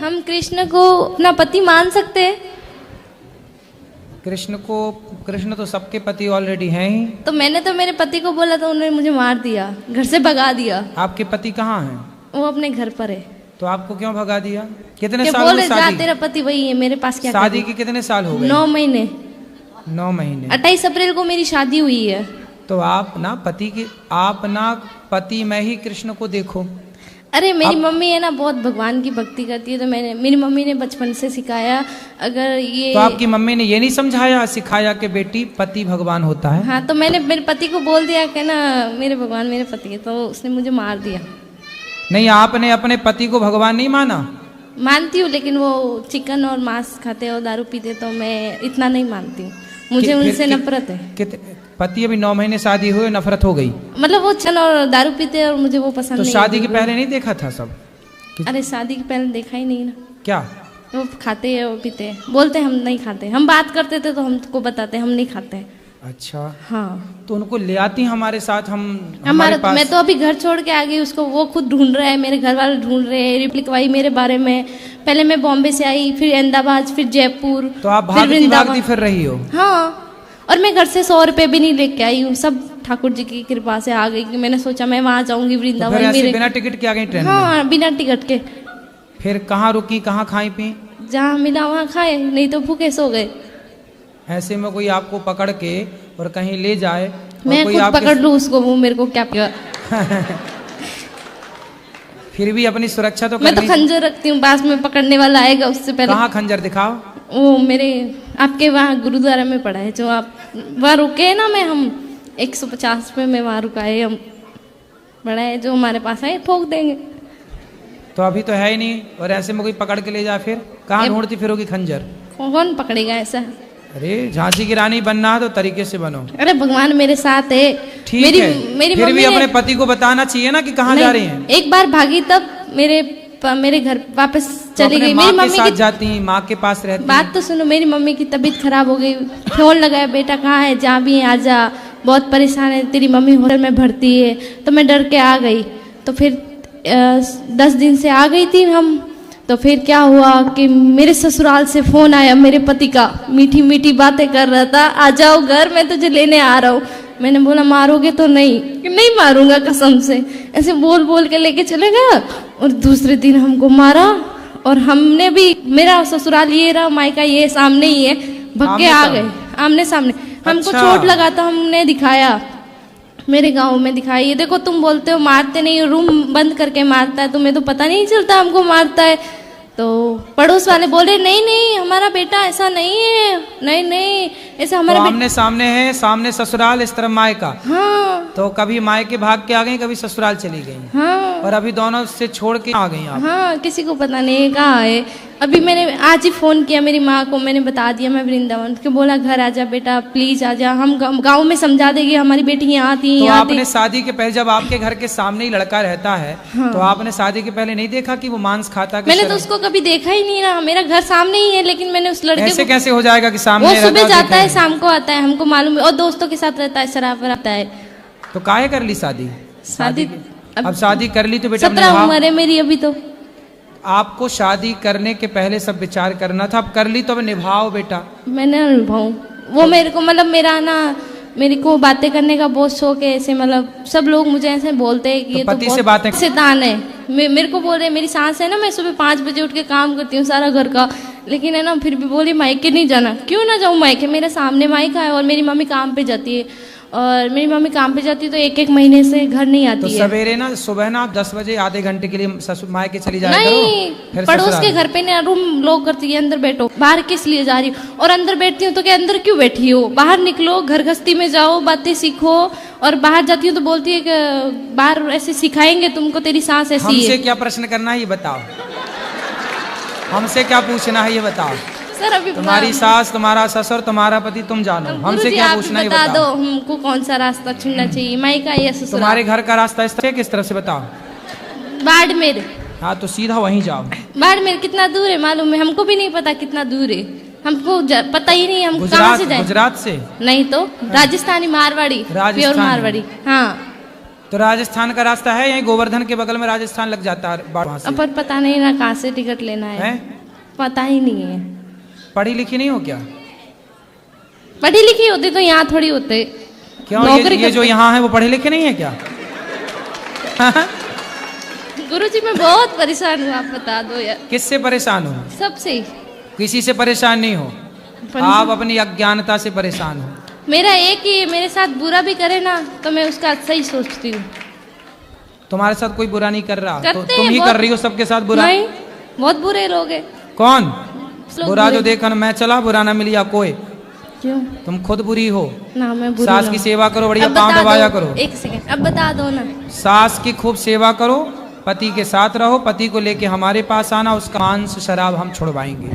हम कृष्ण को अपना पति मान सकते हैं? कृष्ण तो सबके पति ऑलरेडी हैं ही। तो मैंने तो मेरे पति को बोला तो उन्होंने मुझे मार दिया, घर से भगा दिया। आपके पति कहाँ हैं? वो अपने घर पर है। तो आपको क्यों भगा दिया? कितने साल बोले हुए शादी? तेरा पति वही है, मेरे पास क्या शादी के कितने साल हो गए? 9 महीने। 9 महीने। 28 अप्रैल को मेरी शादी हुई है। तो आप ना पति में ही कृष्ण को देखो। अरे मेरी मम्मी है ना बहुत भगवान की भक्ति करती है, तो मेरी मम्मी ने बचपन से सिखाया। अगर ये तो आपकी मम्मी ने ये नहीं समझाया सिखाया कि बेटी पति भगवान होता है? हाँ, तो मैंने मेरे पति को बोल दिया कि ना मेरे भगवान मेरे पति है, तो उसने मुझे मार दिया। नहीं, आपने अपने पति को भगवान नहीं माना? मानती हूँ, लेकिन वो चिकन और मांस खाते और दारू पीते, तो मैं इतना नहीं मानती हूँ। मुझे उनसे नफरत है। पति अभी 9 महीने शादी हुए, नफरत हो गई? मतलब वो चिकन और दारू पीते और मुझे वो पसंद तो नहीं। शादी के पहले नहीं देखा था सब? अरे शादी के पहले देखा ही नहीं ना। क्या वो खाते हैं, वो पीते हैं, बोलते हम नहीं खाते। हम बात करते थे तो हमको बताते हम नहीं खाते। अच्छा, हाँ। तो उनको ले आती हमारे साथ, हमारे पास। मैं तो अभी घर छोड़ के आ गई उसको, वो खुद ढूंढ रहा है, मेरे घर वाले ढूंढ रहे हैं। रिप्लिक वाई मेरे बारे में। पहले मैं बॉम्बे से आई, फिर अहमदाबाद, फिर जयपुर। तो आप भागती फिर रही हो? हाँ, और मैं घर से 100 रुपए भी नहीं लेके आई हूँ, सब ठाकुर जी की कृपा से आ गई। कि मैंने सोचा मैं वहां जाऊंगी वृंदावन। तो मेरे बिना टिकट के आ गई ट्रेन में? हाँ, बिना टिकट के। फिर कहाँ रुकी, कहाँ खाई पी? जहाँ मिला वहाँ खाए, नहीं तो भूखे सो गए। ऐसे में कोई आपको पकड़ के और कहीं ले जाए, मैं खुद पकड़ लूँ उसको, वो मेरे को क्या फिर भी अपनी सुरक्षा तो मैं तो खंजर रखती हूँ, पास में पकड़ने वाला आएगा उससे पहले। कहाँ खंजर दिखाओ? वो मेरे आपके वहाँ गुरुद्वारा में पड़ा है, जो आप वहाँ रुके है ना। हम 150 पे में वहाँ रुकाए, हम बड़ा है जो हमारे पास है, ठोक देंगे। तो अभी तो है ही नहीं, और ऐसे में कोई पकड़ के ले जाए फिर कहाँ ढूंढती फिरोगी खंजर? कौन पकड़ेगा ऐसा? अरे झांसी की रानी बनना है तो तरीके से बनो। अरे भगवान मेरे साथ है। ठीक है, मेरी फिर भी अपने पति को बताना चाहिए ना कि कहाँ जा रही हैं। एक बार भागी तब मेरे घर वापस चली गई। मेरी मम्मी के साथ जाती, माँ के पास रहती। बात तो सुनो, मेरी मम्मी की तबीयत खराब हो गई। फोन लगाया, बेटा कहाँ है, जहाँ भी आ जा, बहुत परेशान है, तेरी मम्मी होटल में भर्ती है। तो मैं डर के आ गई। तो फिर 10 दिन से आ गई थी हम। तो फिर क्या हुआ कि मेरे ससुराल से फोन आया मेरे पति का, मीठी मीठी बातें कर रहा था, आ जाओ घर, मैं तुझे लेने आ रहा हूँ। मैंने बोला मारोगे तो? नहीं मारूंगा कसम से। ऐसे बोल बोल के लेके चले गया, और दूसरे दिन हमको मारा। और हमने भी, मेरा ससुराल ये रहा, मायका ये सामने ही है, भग के आ गए आमने सामने। हमको चोट लगा था, हमने दिखाया, मेरे गांव में दिखाई। ये देखो, तुम बोलते हो मारते नहीं, रूम बंद करके मारता है, तुम्हें तो पता नहीं चलता हमको मारता है। तो पड़ोस वाले बोले नहीं हमारा बेटा ऐसा नहीं है, नहीं ऐसा हमारा तो आमने सामने है, सामने ससुराल, इस तरफ मायका। हाँ। तो कभी मायके भाग के आ गई, कभी ससुराल चली गई। हाँ। और अभी दोनों से छोड़ के आ गई आप? हाँ, किसी को पता नहीं कहाँ है। अभी मैंने आज ही फोन किया मेरी माँ को, मैंने बता दिया मैं वृंदावन के। बोला घर आ जा बेटा, प्लीज आ जा, हम गाँव में समझा देंगे, हमारी बेटी यहाँ थी। तो आपने शादी के पहले, जब आपके घर के सामने ही लड़का रहता है, तो आपने शादी के पहले नहीं देखा कि वो मांस खाता है? मैंने तो उसको कभी देखा ही नहीं ना, मेरा घर सामने ही है, लेकिन मैंने उस लड़के ऐसे कैसे हो जाएगा कि सामने? वो सुबह जाता है, शाम को आता है, हमको मालूम है, और दोस्तों के साथ रहता है, शराब आता है। तो काहे कर ली शादी? अब शादी कर ली तो बेटा 17 उम्र है मेरी अभी। तो आपको शादी करने के पहले सब विचार करना था, अब कर ली तो अब निभाओ बेटा। मैंने निभाऊं, वो मेरे को मतलब मेरा ना, मेरे को बातें करने का बहुत शौक है। ऐसे मतलब सब लोग मुझे ऐसे बोलते हैं कि ये तो पति से बातें शैतान है। मेरे को बोल रहे, मेरी सास है ना, मैं सुबह 5 बजे उठ के काम करती हूँ सारा घर का, लेकिन है ना फिर भी बोली मायके नहीं जाना। क्यों ना जाऊँ मायके, मेरे सामने मायका है, और मेरी मम्मी काम पे जाती है, और मेरी मम्मी काम पे जाती है तो 1-1 महीने से घर नहीं आती है। सवेरे ना, सुबह ना आप 10 बजे आधे घंटे के लिए ससुर मायके चली जाया करो। नहीं, पड़ोस के घर पे ना रूम लॉक करती है, अंदर बैठो। बाहर किस लिए जा रही हो? और अंदर बैठती हूँ तो क्या अंदर क्यों बैठी हो? बाहर निकलो, घर गृहस्थी में जाओ, बातें सीखो। और बाहर जाती हूँ तो बोलती है कि बाहर ऐसे सिखाएंगे तुमको, तेरी सास ऐसी है। हमसे क्या प्रश्न करना है ये बताओ, हमसे क्या पूछना है ये बताओ। सर अभी तुम्हारी सास, तुम्हारा ससुर, तुम्हारा पति, तुम जानो, हमसे क्या पूछना है बता दो, हमको कौन सा रास्ता चुनना चाहिए, मायका या ससुराल? तुम्हारे घर का रास्ता इस तरह, किस तरफ से बताओ? बाड़मेर। हाँ, तो सीधा वहीं जाओ। बाड़मेर कितना दूर है मालूम है? हमको भी नहीं पता कितना दूर है, हमको पता ही नहीं, हम कहाँ से जाए? गुजरात से? नहीं तो राजस्थानी, मारवाड़ी, प्योर मारवाड़ी। हाँ, तो राजस्थान का रास्ता है, यहीं गोवर्धन के बगल में राजस्थान लग जाता है वहां से। पर पता नहीं ना कहाँ से टिकट लेना है, पता ही नहीं है। पढ़ी लिखी नहीं हो क्या? पढ़ी लिखी होती तो यहाँ थोड़ी होते। क्यों? ये जो यहाँ है वो पढ़े लिखे नहीं है क्या? गुरुजी मैं बहुत परेशान हूँ, आप बता दो यार। किससे परेशान हो? सबसे। किसी से परेशान नहीं हो, आप अपनी अज्ञानता से परेशान हो। मेरा एक ही, मेरे साथ बुरा भी करे ना तो मैं उसका सही सोचती हूँ। तुम्हारे साथ कोई बुरा नहीं कर रहा, तो तुम ही बहुत, कर रही हो सबके साथ बुरा। नहीं, बहुत बुरे लोग हैं। कौन बुरा? जो देखा ना मैं चला, बुरा ना मिली कोई। क्यों? तुम खुद बुरी हो ना, मैं बुरी सास की सेवा करो, बढ़िया पाँव दबाया करो। एक सेकंड, अब बता दो ना। सास की खूब सेवा करो, पति के साथ रहो, पति को लेके हमारे पास आना, उसका मांस शराब हम छुड़वाएंगे।